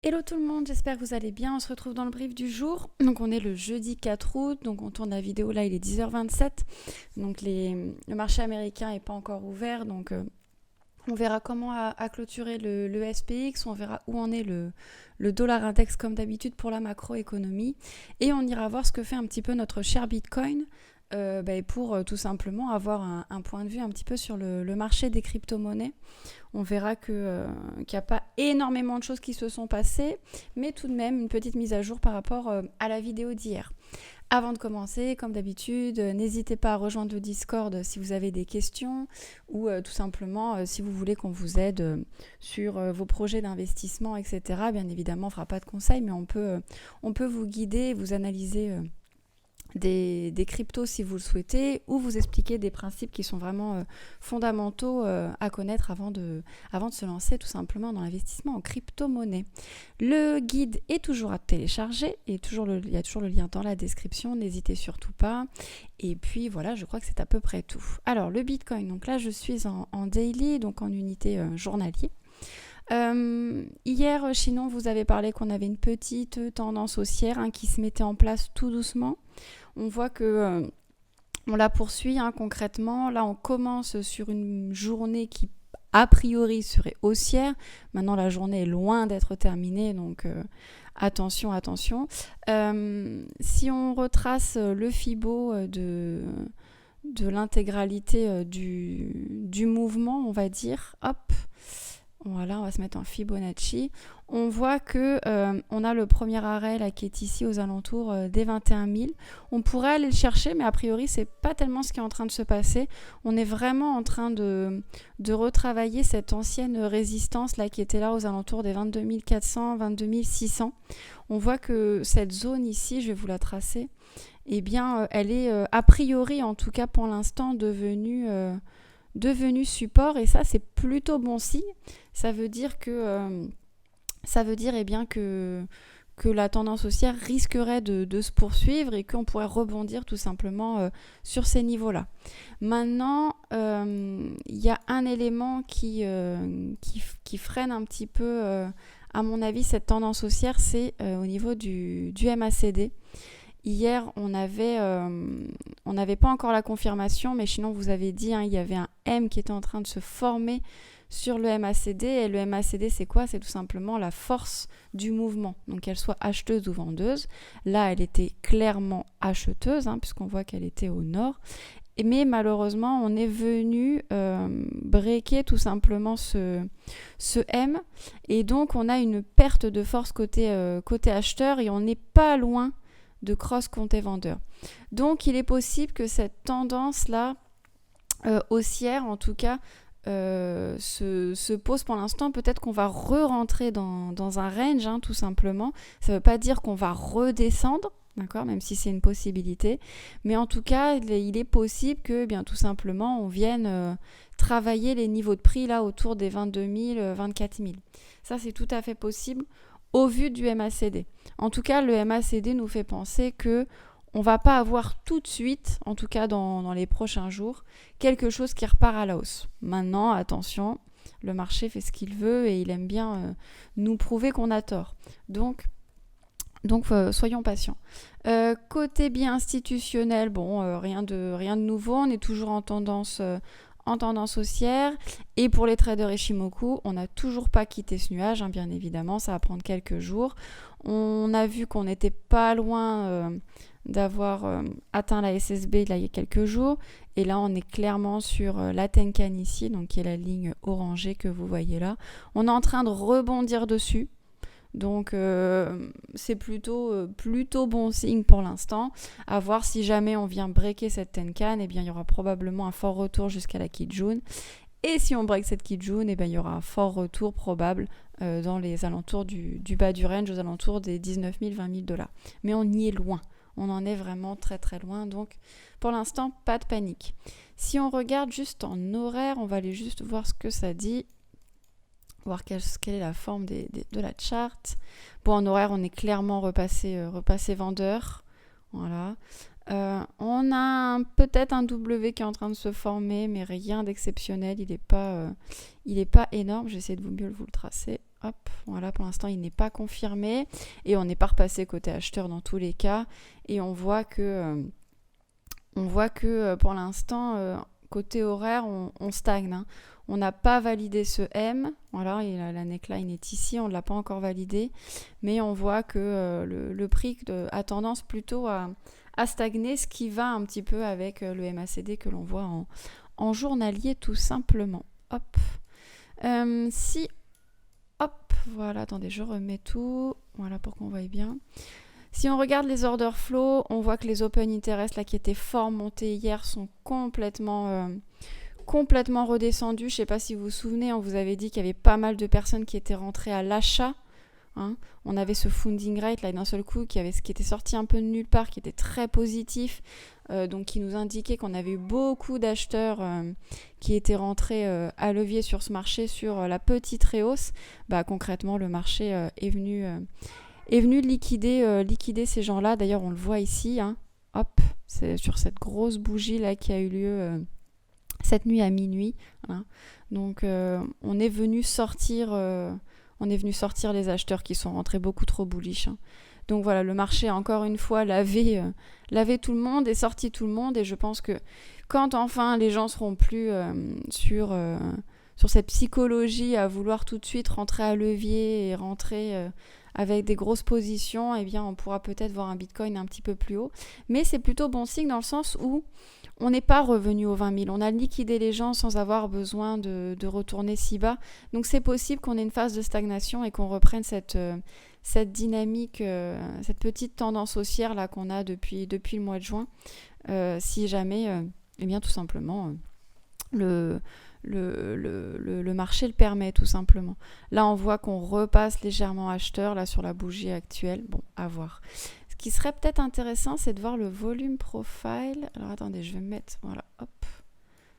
Hello tout le monde, j'espère que vous allez bien. On se retrouve dans le brief du jour. Donc on est le jeudi 4 août, donc on tourne la vidéo là, il est 10h27. Donc le marché américain n'est pas encore ouvert, donc on verra comment a clôturé le SPX, on verra où en est le dollar index comme d'habitude pour la macroéconomie. Et on ira voir ce que fait un petit peu notre cher Bitcoin pour tout simplement avoir un point de vue un petit peu sur le marché des crypto-monnaies. On verra qu'il n'y a pas énormément de choses qui se sont passées, mais tout de même une petite mise à jour par rapport à la vidéo d'hier. Avant de commencer, comme d'habitude, n'hésitez pas à rejoindre le Discord si vous avez des questions ou tout simplement si vous voulez qu'on vous aide sur vos projets d'investissement, etc. Bien évidemment, on ne fera pas de conseils, mais on peut vous guider, vous analyser des cryptos si vous le souhaitez, ou vous expliquer des principes qui sont vraiment fondamentaux à connaître avant de se lancer tout simplement dans l'investissement en crypto-monnaie. Le guide est toujours à télécharger et il y a toujours le lien dans la description, n'hésitez surtout pas. Et puis voilà, je crois que c'est à peu près tout. Alors le Bitcoin, donc là je suis en daily, donc en unité journalier. Hier, sinon, vous avez parlé qu'on avait une petite tendance haussière qui se mettait en place tout doucement. On voit que on la poursuit concrètement. Là, on commence sur une journée qui, a priori, serait haussière. Maintenant, la journée est loin d'être terminée, donc attention. Si on retrace le Fibo de l'intégralité du mouvement, on va dire, hop. Voilà, on va se mettre en Fibonacci. On voit que on a le premier arrêt là, qui est ici aux alentours des 21 000. On pourrait aller le chercher, mais a priori, c'est pas tellement ce qui est en train de se passer. On est vraiment en train de retravailler cette ancienne résistance là, qui était là aux alentours des 22 400, 22 600. On voit que cette zone ici, je vais vous la tracer, eh bien, elle est a priori, en tout cas pour l'instant, devenue support, et ça c'est plutôt bon signe. Ça veut dire eh bien que la tendance haussière risquerait de se poursuivre et qu'on pourrait rebondir tout simplement sur ces niveaux-là. Maintenant, il y a un élément qui freine un petit peu, à mon avis, cette tendance haussière, c'est au niveau du MACD. Hier, on n'avait pas encore la confirmation, mais sinon, vous avez dit, il y avait un M qui était en train de se former sur le MACD. Et le MACD, c'est quoi ? C'est tout simplement la force du mouvement. Donc, qu'elle soit acheteuse ou vendeuse. Là, elle était clairement acheteuse, puisqu'on voit qu'elle était au nord. Mais malheureusement, on est venu breaker tout simplement ce M. Et donc, on a une perte de force côté acheteur et on n'est pas loin de cross côté vendeur. Donc il est possible que cette tendance-là, haussière en tout cas, se pose pour l'instant. Peut-être qu'on va re-rentrer dans un range, tout simplement. Ça ne veut pas dire qu'on va redescendre, d'accord, même si c'est une possibilité. Mais en tout cas, il est possible que, tout simplement, on vienne travailler les niveaux de prix là autour des 22 000, 24 000. Ça, c'est tout à fait possible au vu du MACD. En tout cas, le MACD nous fait penser que on va pas avoir tout de suite, en tout cas dans les prochains jours, quelque chose qui repart à la hausse. Maintenant, attention, le marché fait ce qu'il veut et il aime bien nous prouver qu'on a tort. Donc soyons patients. Côté bien institutionnel, rien de nouveau, on est toujours en tendance haussière. Et pour les traders Ishimoku, on n'a toujours pas quitté ce nuage, bien évidemment, ça va prendre quelques jours. On a vu qu'on n'était pas loin d'avoir atteint la SSB là, il y a quelques jours. Et là, on est clairement sur la Tenkan ici, donc qui est la ligne orangée que vous voyez là. On est en train de rebondir dessus. Donc c'est plutôt bon signe pour l'instant. À voir si jamais on vient breaker cette Tenkan, il y aura probablement un fort retour jusqu'à la Kijun. Et si on break cette Kijun, il y aura un fort retour probable dans les alentours du bas du range, aux alentours des 19 000, 20 000 $. Mais on y est loin. On en est vraiment très très loin. Donc pour l'instant, pas de panique. Si on regarde juste en horaire, on va aller juste voir ce que ça dit. Voir quelle est la forme de la charte. En horaire, on est clairement repassé vendeur. Voilà. On a peut-être un W qui est en train de se former, mais rien d'exceptionnel. Il est pas énorme. J'essaie de mieux vous le tracer. Hop, voilà, pour l'instant, il n'est pas confirmé. Et on n'est pas repassé côté acheteur dans tous les cas. Et on voit que pour l'instant, côté horaire, on stagne, hein. On n'a pas validé ce M. Voilà, et la neckline est ici, on ne l'a pas encore validé. Mais on voit que le prix a tendance plutôt à stagner, ce qui va un petit peu avec le MACD que l'on voit en journalier tout simplement. Hop. Si, hop, voilà, attendez, je remets tout. Voilà pour qu'on voie bien. Si on regarde les order flow, on voit que les open interest là, qui étaient fort montés hier sont complètement redescendus. Je ne sais pas si vous vous souvenez, on vous avait dit qu'il y avait pas mal de personnes qui étaient rentrées à l'achat, hein. On avait ce funding rate là d'un seul coup qui était sorti un peu de nulle part, qui était très positif, donc qui nous indiquait qu'on avait eu beaucoup d'acheteurs qui étaient rentrés à levier sur ce marché sur la petite rehausse. Bah, concrètement, le marché est venu liquider ces gens-là. D'ailleurs, on le voit ici, hein. Hop, c'est sur cette grosse bougie là qui a eu lieu cette nuit à minuit, hein. Donc, on est venu sortir les acheteurs qui sont rentrés beaucoup trop bullish, hein. Donc voilà, le marché a encore une fois lavé tout le monde et sorti tout le monde. Et je pense que quand enfin les gens seront plus sur cette psychologie à vouloir tout de suite rentrer à levier et rentrer avec des grosses positions, eh bien on pourra peut-être voir un Bitcoin un petit peu plus haut. Mais c'est plutôt bon signe dans le sens où on n'est pas revenu aux 20 000. On a liquidé les gens sans avoir besoin de retourner si bas. Donc c'est possible qu'on ait une phase de stagnation et qu'on reprenne cette dynamique, cette petite tendance haussière là qu'on a depuis le mois de juin. Si jamais, eh bien tout simplement, le marché le permet tout simplement. Là, on voit qu'on repasse légèrement acheteur là sur la bougie actuelle. Bon, à voir. Ce qui serait peut-être intéressant, c'est de voir le volume profile. Alors attendez, je vais me mettre, voilà, hop.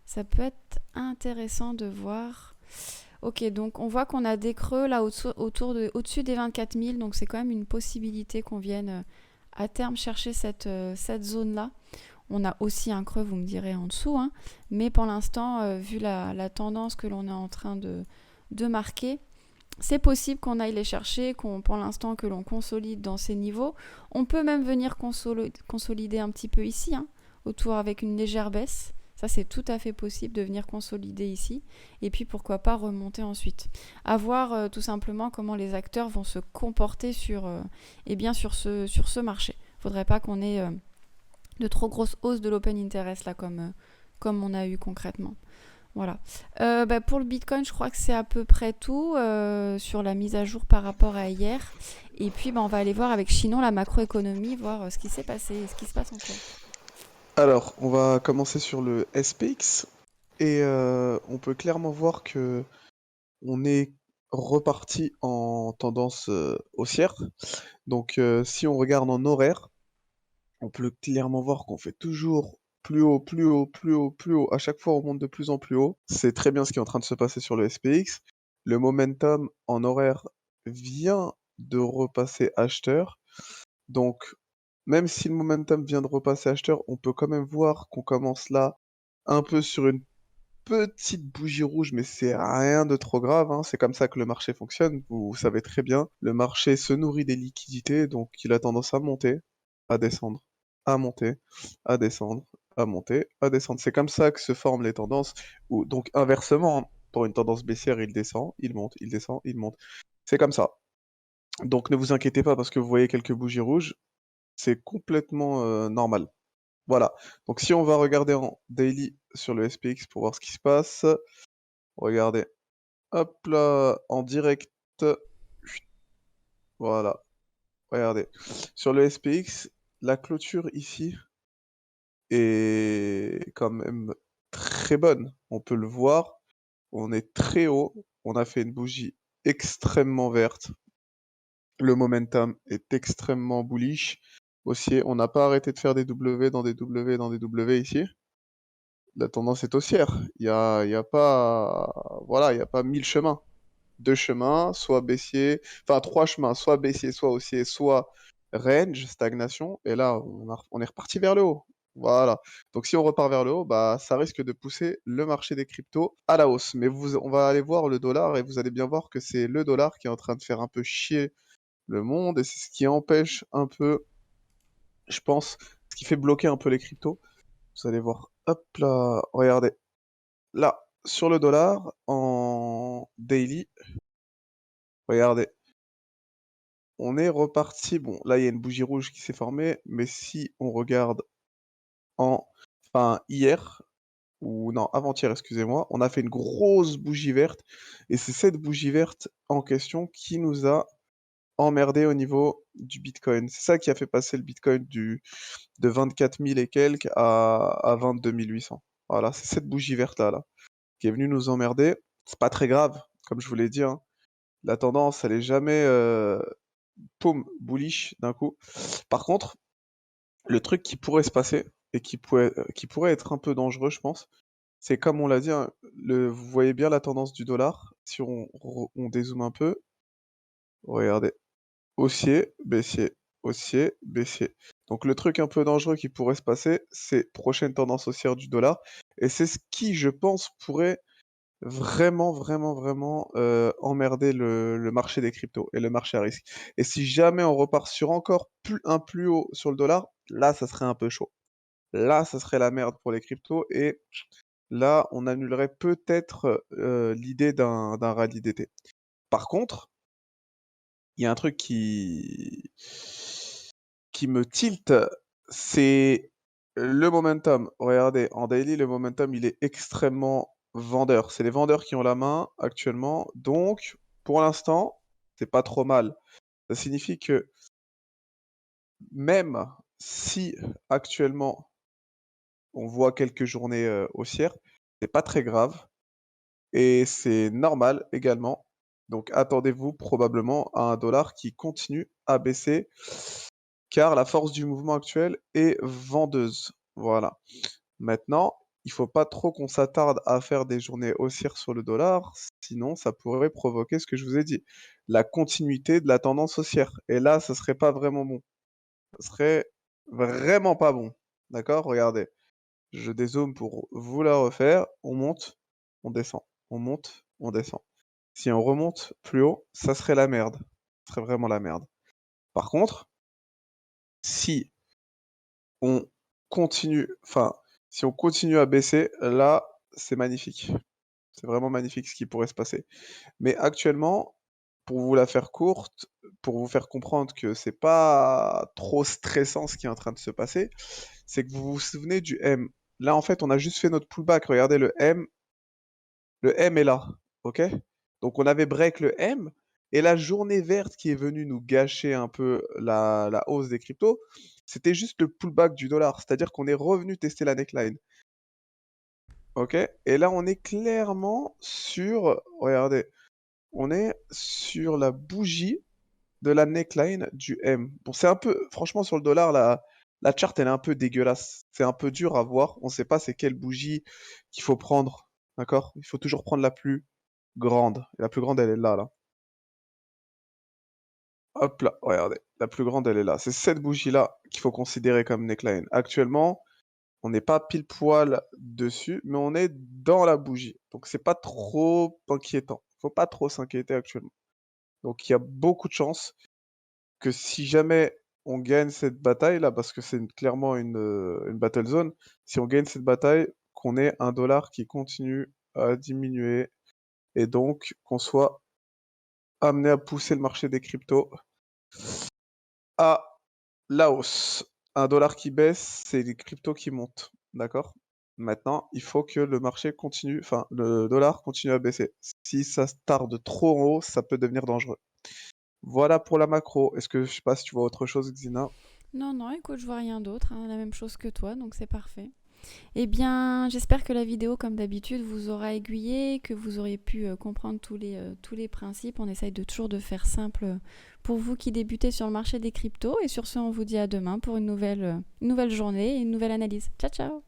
Ça peut être intéressant de voir. Ok, donc on voit qu'on a des creux là au-dessus des 24 000, donc c'est quand même une possibilité qu'on vienne à terme chercher cette zone-là. On a aussi un creux, vous me direz, en dessous, hein. Mais pour l'instant, vu la tendance que l'on est en train de marquer, c'est possible qu'on aille les chercher, pour l'instant que l'on consolide dans ces niveaux. On peut même venir consolider un petit peu ici, hein, autour avec une légère baisse. Ça, c'est tout à fait possible de venir consolider ici. Et puis, pourquoi pas remonter ensuite. À voir tout simplement comment les acteurs vont se comporter sur ce marché. Il ne faudrait pas qu'on ait de trop grosses hausses de l'open interest là comme on a eu concrètement. Voilà. Pour le Bitcoin, je crois que c'est à peu près tout sur la mise à jour par rapport à hier. Et puis, on va aller voir avec Chinon la macroéconomie, voir ce qui s'est passé et ce qui se passe encore. Alors, on va commencer sur le SPX et on peut clairement voir que on est reparti en tendance haussière. Donc, si on regarde en horaire, on peut clairement voir qu'on fait toujours plus haut, plus haut, plus haut, plus haut. À chaque fois, on monte de plus en plus haut. C'est très bien ce qui est en train de se passer sur le SPX. Le momentum en horaire vient de repasser acheteur. Donc, même si le momentum vient de repasser acheteur, on peut quand même voir qu'on commence là un peu sur une petite bougie rouge, mais c'est rien de trop grave, hein. C'est comme ça que le marché fonctionne, vous savez très bien. Le marché se nourrit des liquidités, donc il a tendance à monter, à descendre, à monter, à descendre, à monter, à descendre. C'est comme ça que se forment les tendances. Ou, donc inversement, pour une tendance baissière, il descend, il monte, il descend, il monte. C'est comme ça. Donc ne vous inquiétez pas parce que vous voyez quelques bougies rouges, c'est complètement normal. Voilà. Donc si on va regarder en daily sur le SPX pour voir ce qui se passe, regardez. Hop là, en direct. Chut, voilà. Regardez. Sur le SPX, la clôture ici est quand même très bonne. On peut le voir. On est très haut. On a fait une bougie extrêmement verte. Le momentum est extrêmement bullish. Haussier, on n'a pas arrêté de faire des W dans des W dans des W ici. La tendance est haussière. Il y a pas, voilà, il y a pas 1000 chemins. Deux chemins, soit baissier, enfin trois chemins, soit baissier, soit haussier, soit range, stagnation. Et là, on est reparti vers le haut. Voilà. Donc si on repart vers le haut, bah ça risque de pousser le marché des cryptos à la hausse. Mais on va aller voir le dollar et vous allez bien voir que c'est le dollar qui est en train de faire un peu chier le monde et c'est ce qui empêche un peu, je pense, ce qui fait bloquer un peu les cryptos. Vous allez voir, hop là, regardez, là, sur le dollar, en daily, regardez, on est reparti. Bon, là, il y a une bougie rouge qui s'est formée, mais si on regarde en, enfin, hier, ou non, avant-hier, excusez-moi, on a fait une grosse bougie verte, et c'est cette bougie verte en question qui nous a emmerdé au niveau du Bitcoin. C'est ça qui a fait passer le Bitcoin de 24 000 et quelques à 22 800. Voilà, c'est cette bougie verte-là, là, qui est venue nous emmerder. C'est pas très grave, comme je vous l'ai dit, hein. La tendance, elle est jamais poum, bullish d'un coup. Par contre, le truc qui pourrait se passer et qui pourrait être un peu dangereux, je pense, c'est comme on l'a dit, hein, vous voyez bien la tendance du dollar. Si on dézoome un peu, regardez, haussier, baissier, haussier, baissier. Donc le truc un peu dangereux qui pourrait se passer, c'est prochaine tendance haussière du dollar. Et c'est ce qui, je pense, pourrait vraiment, vraiment, vraiment emmerder le marché des cryptos et le marché à risque. Et si jamais on repart sur encore un plus haut sur le dollar, là, ça serait un peu chaud. Là, ça serait la merde pour les cryptos et là, on annulerait peut-être l'idée d'un rallye d'été. Par contre, il y a un truc qui me tilte, c'est le momentum. Regardez, en daily, le momentum, il est extrêmement vendeur. C'est les vendeurs qui ont la main actuellement. Donc, pour l'instant, c'est pas trop mal. Ça signifie que même si actuellement on voit quelques journées haussières, c'est pas très grave et c'est normal également. Donc, attendez-vous probablement à un dollar qui continue à baisser car la force du mouvement actuel est vendeuse. Voilà. Maintenant, il faut pas trop qu'on s'attarde à faire des journées haussières sur le dollar, sinon ça pourrait provoquer ce que je vous ai dit, la continuité de la tendance haussière. Et là, ça serait pas vraiment bon. Ça serait vraiment pas bon. D'accord? Regardez, je dézoome pour vous la refaire. On monte, on descend. On monte, on descend. Si on remonte plus haut, ça serait la merde. Ça serait vraiment la merde. Par contre, si on enfin, si on continue à baisser, là, c'est magnifique. C'est vraiment magnifique ce qui pourrait se passer. Mais actuellement, pour vous la faire courte, pour vous faire comprendre que c'est pas trop stressant ce qui est en train de se passer, c'est que vous vous souvenez du M. Là, en fait, on a juste fait notre pullback. Regardez le M est là, ok? Donc on avait break le M, et la journée verte qui est venue nous gâcher un peu la hausse des cryptos, c'était juste le pullback du dollar, c'est-à-dire qu'on est revenu tester la neckline, ok? Et là on est clairement sur, regardez, on est sur la bougie de la neckline du M. Bon, c'est un peu, franchement sur le dollar, la chart elle est un peu dégueulasse, c'est un peu dur à voir, on sait pas c'est quelle bougie qu'il faut prendre, d'accord? Il faut toujours prendre la plus grande. Et la plus grande, elle est là, là. Hop là, regardez. La plus grande, elle est là. C'est cette bougie-là qu'il faut considérer comme neckline. Actuellement, on n'est pas pile poil dessus, mais on est dans la bougie. Donc c'est pas trop inquiétant. Faut pas trop s'inquiéter actuellement. Donc il y a beaucoup de chances que si jamais on gagne cette bataille là, parce que c'est clairement une battle zone, si on gagne cette bataille, qu'on ait un dollar qui continue à diminuer et donc qu'on soit amené à pousser le marché des cryptos à la hausse. Un dollar qui baisse, c'est les cryptos qui montent. D'accord? Maintenant, il faut que le marché continue, enfin, le dollar continue à baisser. Si ça se tarde trop en haut, ça peut devenir dangereux. Voilà pour la macro. Est-ce que, je sais pas si tu vois autre chose, Xina? Non, non, écoute, je vois rien d'autre, hein, la même chose que toi, donc c'est parfait. Eh bien, j'espère que la vidéo, comme d'habitude, vous aura aiguillé, que vous aurez pu comprendre tous les principes. On essaye de toujours de faire simple pour vous qui débutez sur le marché des cryptos. Et sur ce, on vous dit à demain pour une nouvelle journée et une nouvelle analyse. Ciao, ciao!